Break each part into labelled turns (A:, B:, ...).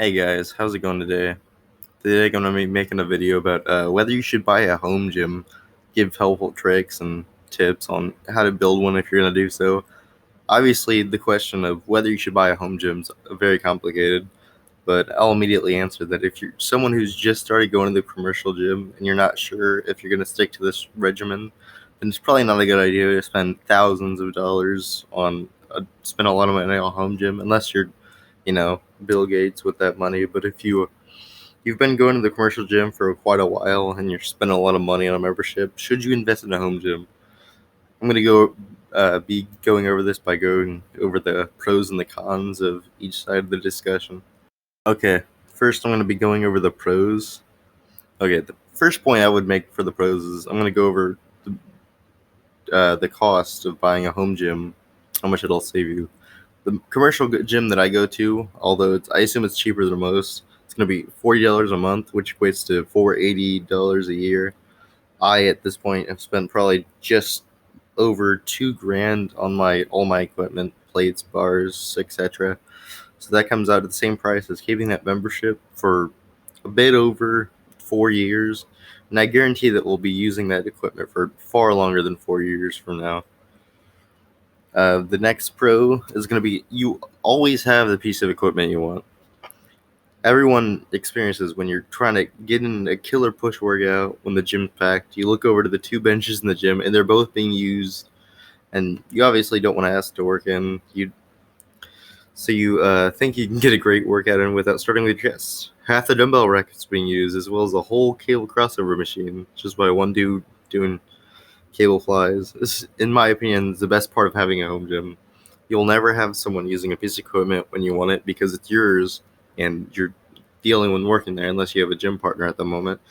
A: Hey guys, how's it going today? Today I'm going to be making a video about whether you should buy a home gym, give helpful tricks and tips on how to build one if you're going to do so. Obviously, the question of whether you should buy a home gym is very complicated, but I'll immediately answer that if you're someone who's just started going to the commercial gym and you're not sure if you're going to stick to this regimen, then it's probably not a good idea to spend thousands of dollars on spend a lot of money on a home gym unless you're Bill Gates with that money. But if you've been going to the commercial gym for quite a while and you're spending a lot of money on a membership, should you invest in a home gym? I'm going to be going over this by going over the pros and the cons of each side of the discussion. Okay, first I'm going to be going over the pros. Okay, the first point I would make for the pros is I'm going to go over the cost of buying a home gym, how much it'll save you. The commercial gym that I go to, although I assume it's cheaper than most, it's going to be $40 a month, which equates to $480 a year. I, at this point, have spent probably just over $2,000 on all my equipment, plates, bars, etc. So that comes out at the same price as keeping that membership for a bit over 4 years. And I guarantee that we'll be using that equipment for far longer than 4 years from now. The next pro is going to be you always have the piece of equipment you want. Everyone experiences when you're trying to get in a killer push workout when the gym's packed. You look over to the two benches in the gym and they're both being used, and you obviously don't want to ask to work in. You think you can get a great workout in without starting with chest. Half the dumbbell rack is being used, as well as a whole cable crossover machine, just by one dude doing cable flies. This, in my opinion, is the best part of having a home gym. You'll never have someone using a piece of equipment when you want it because it's yours and you're dealing when working there, unless you have a gym partner at the moment.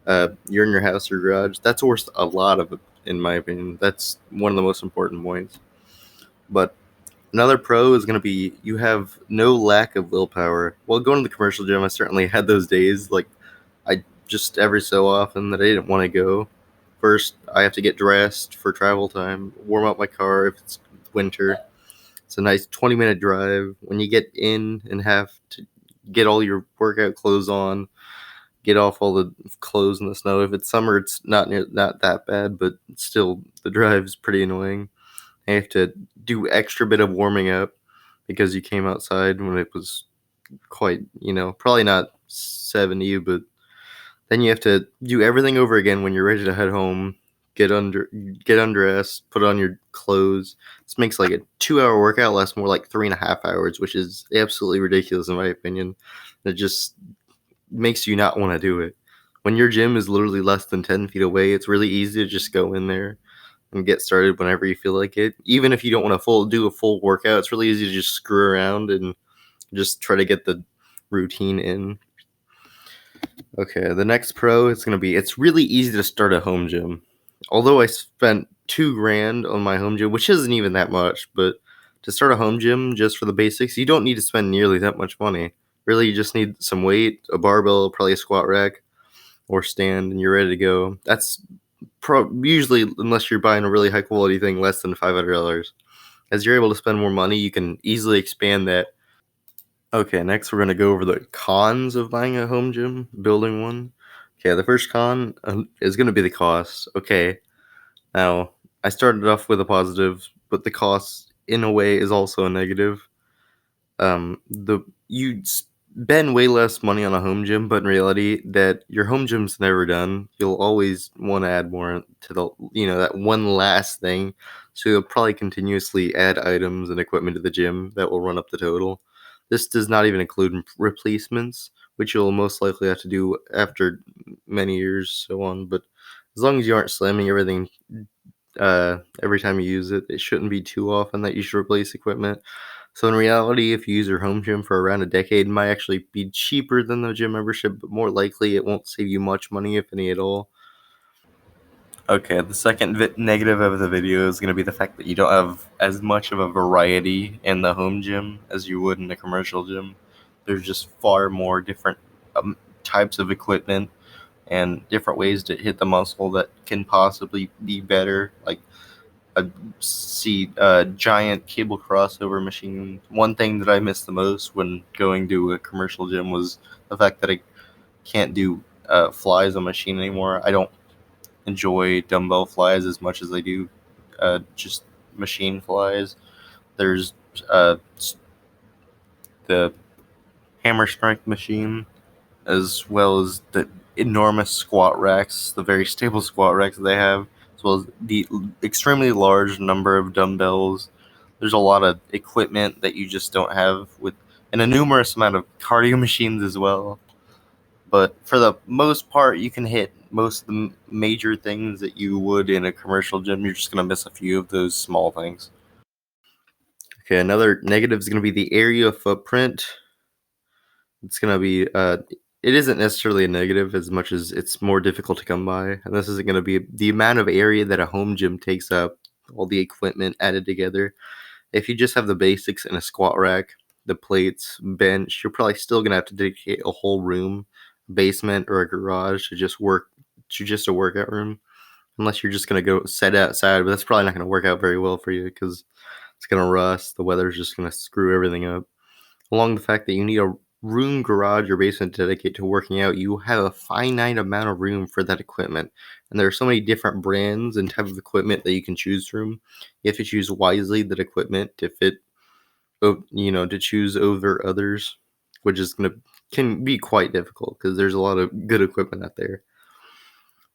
A: You're in your house or garage. That's worth a lot of it, in my opinion. That's one of the most important points. But another pro is going to be you have no lack of willpower. While going to the commercial gym, I certainly had those days. Like, I just every so often that I didn't want to go. First, I have to get dressed for travel time, warm up my car if it's winter. It's a nice 20-minute drive. When you get in and have to get all your workout clothes on, get off all the clothes in the snow. If it's summer, it's not that bad, but still, the drive is pretty annoying. I have to do extra bit of warming up because you came outside when it was quite, probably not 70, but then you have to do everything over again when you're ready to head home. Get undressed, put on your clothes. This makes like a 2 hour workout last more like 3.5 hours, which is absolutely ridiculous in my opinion. It just makes you not want to do it. When your gym is literally less than 10 feet away, it's really easy to just go in there and get started whenever you feel like it. Even if you don't want to do a full workout, it's really easy to just screw around and just try to get the routine in. Okay, the next pro is going to be it's really easy to start a home gym. Although I spent $2,000 on my home gym, which isn't even that much, but to start a home gym just for the basics, you don't need to spend nearly that much money. Really, you just need some weight, a barbell, probably a squat rack or stand, and you're ready to go. That's usually, unless you're buying a really high quality thing, less than $500. As you're able to spend more money, you can easily expand that. Okay, next we're going to go over the cons of buying a home gym, building one. Okay, the first con is going to be the cost. Okay, now I started off with a positive, but the cost, in a way, is also a negative. The you spend way less money on a home gym, but in reality, that your home gym's never done. You'll always want to add more to the, that one last thing. So you'll probably continuously add items and equipment to the gym that will run up the total. This does not even include replacements, which you'll most likely have to do after many years, so on. But as long as you aren't slamming everything every time you use it, it shouldn't be too often that you should replace equipment. So in reality, if you use your home gym for around a decade, it might actually be cheaper than the gym membership, but more likely it won't save you much money, if any at all. Okay, the second negative of the video is going to be the fact that you don't have as much of a variety in the home gym as you would in the commercial gym. There's just far more different types of equipment and different ways to hit the muscle that can possibly be better. Like, see a giant cable crossover machine. One thing that I missed the most when going to a commercial gym was the fact that I can't do flies on machine anymore. I don't enjoy dumbbell flies as much as I do just machine flies. There's uh, the hammer strength machine, as well as the enormous squat racks, the very stable squat racks they have, as well as the extremely large number of dumbbells. There's a lot of equipment that you just don't have with, and a numerous amount of cardio machines as well. But for the most part, you can hit most of the major things that you would in a commercial gym. You're just going to miss a few of those small things. Okay, another negative is going to be the area footprint. It's going to be, it isn't necessarily a negative as much as it's more difficult to come by. And this isn't going to be the amount of area that a home gym takes up, all the equipment added together. If you just have the basics in a squat rack, the plates, bench, you're probably still going to have to dedicate a whole room, basement, or a garage to just a workout room. Unless you're just going to go set outside, but that's probably not going to work out very well for you because it's going to rust. The weather's just going to screw everything up. Along the fact that you need a room, garage, or basement to dedicate to working out, you have a finite amount of room for that equipment. And there are so many different brands and type of equipment that you can choose from. You have to choose wisely that equipment to fit, to choose over others, which is can be quite difficult because there's a lot of good equipment out there.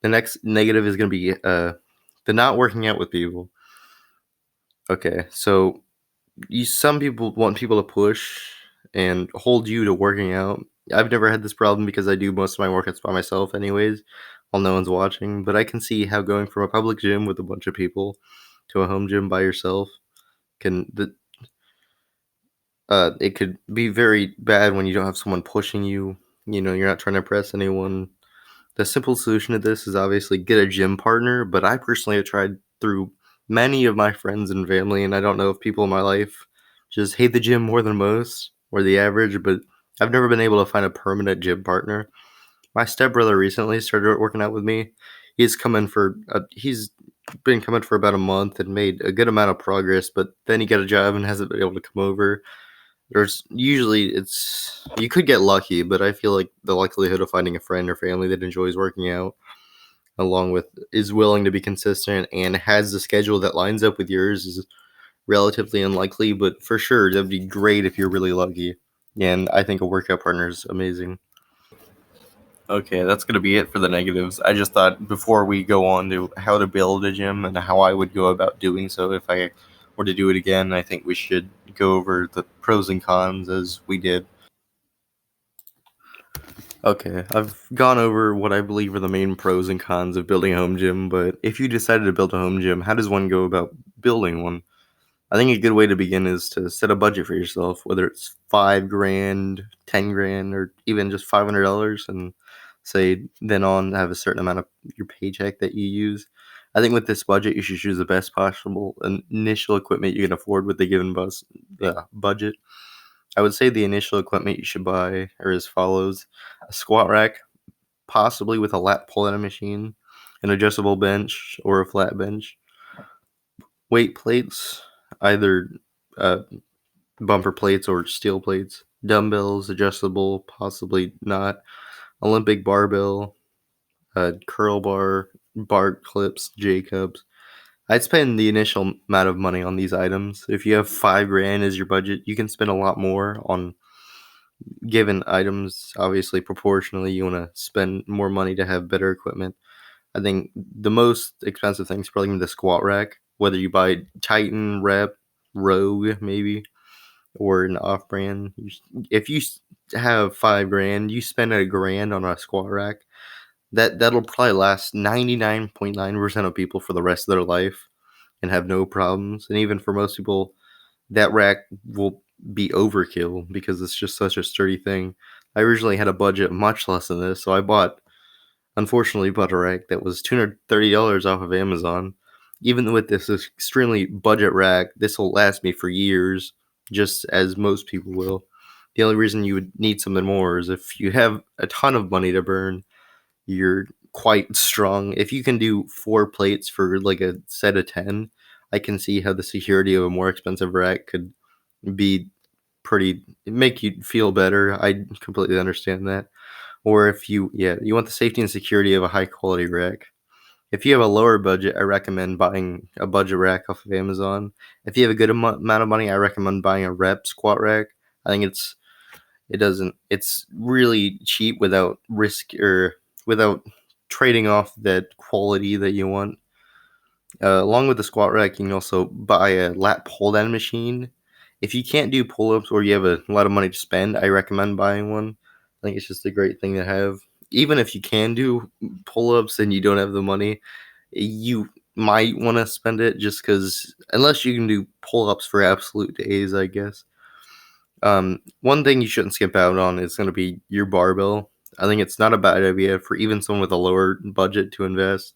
A: The next negative is going to be the not working out with people. Okay, so some people want people to push and hold you to working out. I've never had this problem because I do most of my workouts by myself anyways, while no one's watching, but I can see how going from a public gym with a bunch of people to a home gym by yourself it could be very bad when you don't have someone pushing you. You're not trying to impress anyone. The simple solution to this is obviously get a gym partner, but I personally have tried through many of my friends and family, and I don't know if people in my life just hate the gym more than most or the average, but I've never been able to find a permanent gym partner. My stepbrother recently started working out with me. He's been coming for about a month and made a good amount of progress, but then he got a job and hasn't been able to come over. There's usually you could get lucky, but I feel like the likelihood of finding a friend or family that enjoys working out along with is willing to be consistent and has the schedule that lines up with yours is relatively unlikely, but for sure that'd be great if you're really lucky. And I think a workout partner is amazing. Okay, that's going to be it for the negatives. I just thought before we go on to how to build a gym and how I would go about doing so if I were to do it again, I think we should go over the pros and cons as we did. Okay, I've gone over what I believe are the main pros and cons of building a home gym, but if you decided to build a home gym, how does one go about building one? I think a good way to begin is to set a budget for yourself, whether it's $5,000, $10,000, or even just $500, and say then on have a certain amount of your paycheck that you use. I think with this budget, you should choose the best possible initial equipment you can afford with the given budget. I would say the initial equipment you should buy are as follows: a squat rack, possibly with a lat pull down machine, an adjustable bench or a flat bench, weight plates, either uh, bumper plates or steel plates, dumbbells, adjustable, possibly not, Olympic barbell, curl bar clips, J cups. I'd spend the initial amount of money on these items. If you have $5,000 as your budget, you can spend a lot more on given items. Obviously, proportionally, you want to spend more money to have better equipment. I think the most expensive thing is probably gonna be the squat rack. Whether you buy Titan, Rep, Rogue, maybe, or an off-brand. If you have $5,000, you spend $1,000 on a squat rack. That'll probably last 99.9% of people for the rest of their life and have no problems. And even for most people, that rack will be overkill because it's just such a sturdy thing. I originally had a budget much less than this, so unfortunately bought a rack that was $230 off of Amazon. Even with this extremely budget rack, this will last me for years, just as most people will. The only reason you would need something more is if you have a ton of money to burn, you're quite strong. If you can do 4 plates for like a set of 10, I can see how the security of a more expensive rack could be make you feel better. I completely understand that. Or if you want the safety and security of a high quality rack. If you have a lower budget, I recommend buying a budget rack off of Amazon. If you have a good amount of money, I recommend buying a rep squat rack. I think it's really cheap without risk or without trading off that quality that you want. Along with the squat rack, you can also buy a lat pull down machine. If you can't do pull ups or you have a lot of money to spend, I recommend buying one. I think it's just a great thing to have. Even if you can do pull ups and you don't have the money, you might want to spend it just because, unless you can do pull ups for absolute days, I guess. One thing you shouldn't skip out on is going to be your barbell. I think it's not a bad idea for even someone with a lower budget to invest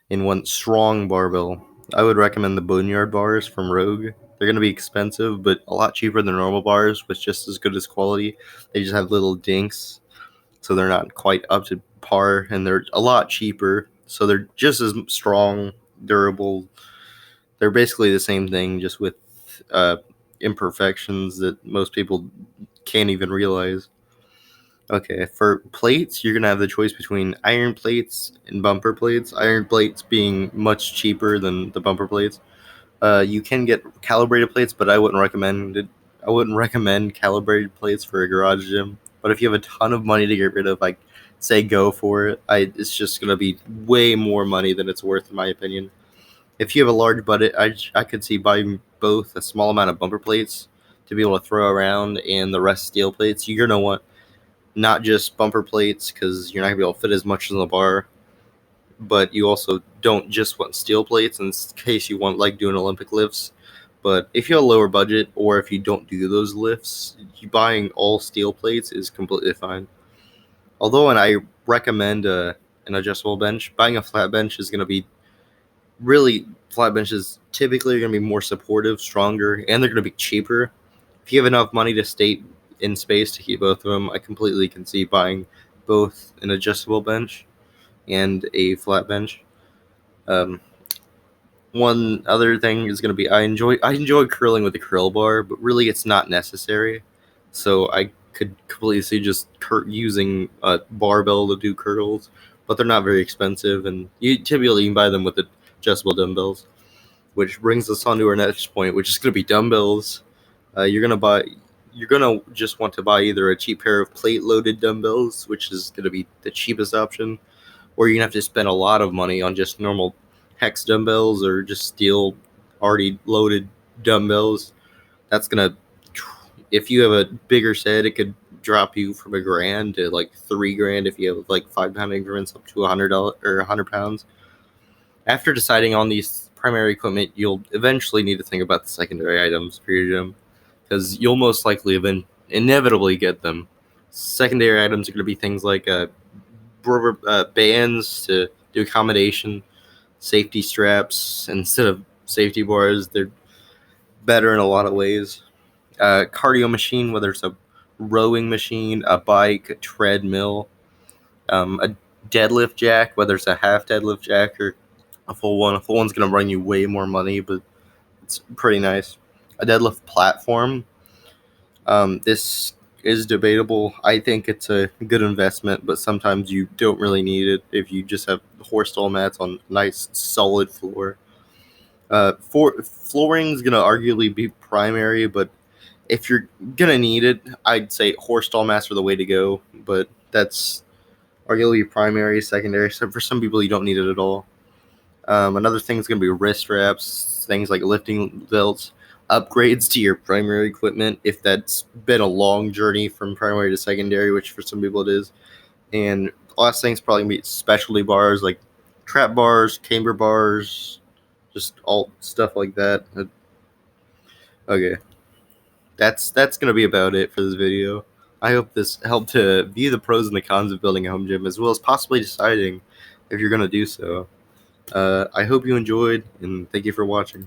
A: in one strong barbell. I would recommend the Boneyard bars from Rogue. They're going to be expensive, but a lot cheaper than normal bars with just as good as quality. They just have little dinks, so they're not quite up to par, and they're a lot cheaper, so they're just as strong, durable. They're basically the same thing, just with uh, imperfections that most people can't even realize. Okay, for plates, you're gonna have the choice between iron plates and bumper plates. Iron plates being much cheaper than the bumper plates. You can get calibrated plates, but I wouldn't recommend it. I wouldn't recommend calibrated plates for a garage gym. But if you have a ton of money to get rid of, like, say go for it. It's just gonna be way more money than it's worth, in my opinion. If you have a large budget, I could see buying both a small amount of bumper plates to be able to throw around and the rest steel plates. You're gonna want not just bumper plates because you're not gonna be able to fit as much in the bar, but you also don't just want steel plates in case you want like doing Olympic lifts. But if you have a lower budget or if you don't do those lifts, you buying all steel plates is completely fine. Although, and I recommend an adjustable bench, buying a flat bench is going to be really flat benches typically are going to be more supportive, stronger, and they're going to be cheaper. If you have enough money to stay in space to keep both of them, I completely can see buying both an adjustable bench and a flat bench. Um, One other thing is going to be I enjoy curling with the curl bar, but really it's not necessary. So I could completely see just using a barbell to do curls, but they're not very expensive, and you typically can buy them with adjustable dumbbells. Which brings us on to our next point, which is going to be dumbbells. You're gonna just want to buy either a cheap pair of plate-loaded dumbbells, which is going to be the cheapest option, or you're gonna have to spend a lot of money on just normal hex dumbbells or just steel already loaded dumbbells. That's gonna, if you have a bigger set, it could drop you from $1,000 to like $3,000 if you have like 5 pound increments up to $100 or 100 pounds. After deciding on these primary equipment, you'll eventually need to think about the secondary items for your gym because you'll most likely inevitably get them. Secondary items are going to be things like rubber bands to do accommodation, safety straps instead of safety bars. They're better in a lot of ways. Cardio machine, whether it's a rowing machine, a bike, a treadmill, a deadlift jack, whether it's a half deadlift jack or a full one. A full one's going to run you way more money, but it's pretty nice. A deadlift platform. This is debatable. I think it's a good investment, but sometimes you don't really need it if you just have horse stall mats on nice solid floor. For flooring is gonna arguably be primary, but if you're gonna need it, I'd say horse stall mats are the way to go. But that's arguably primary, secondary. So for some people, you don't need it at all. Another thing is going to be wrist straps, things like lifting belts, upgrades to your primary equipment if that's been a long journey from primary to secondary, which for some people it is. And the last thing is probably going to be specialty bars like trap bars, camber bars, just all stuff like that. Okay, that's going to be about it for this video. I hope this helped to view the pros and the cons of building a home gym as well as possibly deciding if you're going to do so. I hope you enjoyed, and thank you for watching.